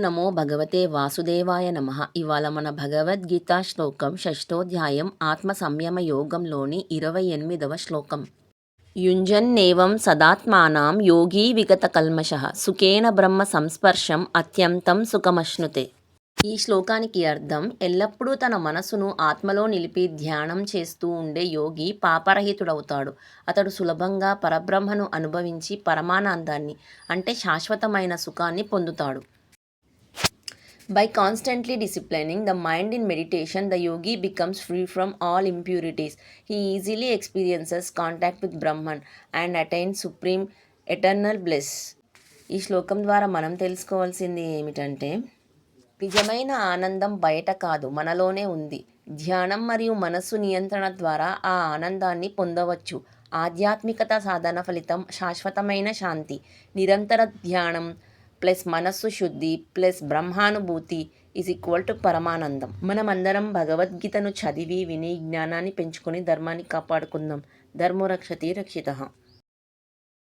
నమో భగవతే వాసుదేవాయ నమః. ఇవాళ మన భగవద్గీత శ్లోకం షష్ఠోధ్యాయం ఆత్మ సంయమ యోగంలోని 28వ శ్లోకం. యుంజన్నేవం సదాత్మానం యోగీ విగత కల్మషః సుఖేన బ్రహ్మ సంస్పర్శం అత్యంతం సుఖమశ్నుతే. ఈ శ్లోకానికి అర్థం, ఎల్లప్పుడూ తన మనసును ఆత్మలో నిలిపి ధ్యానం చేస్తూ ఉండే యోగి పాపరహితుడవుతాడు. అతడు సులభంగా పరబ్రహ్మను అనుభవించి పరమానందాన్ని, అంటే శాశ్వతమైన సుఖాన్ని పొందుతాడు. By constantly disciplining the mind in meditation, the yogi becomes free from all impurities. He easily experiences contact with Brahman and attains supreme eternal bliss. ఈ శ్లోకం ద్వారా మనం తెలుసుకోవాల్సింది ఏమిటంటే, నిజమైన ఆనందం బయట కాదు, మనలోనే ఉంది. ధ్యానం మరియు మనస్సు నియంత్రణ ద్వారా ఆ ఆనందాన్ని పొందవచ్చు. ఆధ్యాత్మికత సాధన ఫలితం శాశ్వతమైన శాంతి. నిరంతర ధ్యానం ప్లస్ మనస్సు శుద్ధి ప్లస్ బ్రహ్మానుభూతి = పరమానందం. మనమందరం భగవద్గీతను చదివి విని జ్ఞానాన్ని పెంచుకొని ధర్మాన్ని కాపాడుకుందాం. ధర్మో రక్షతి రక్షితః.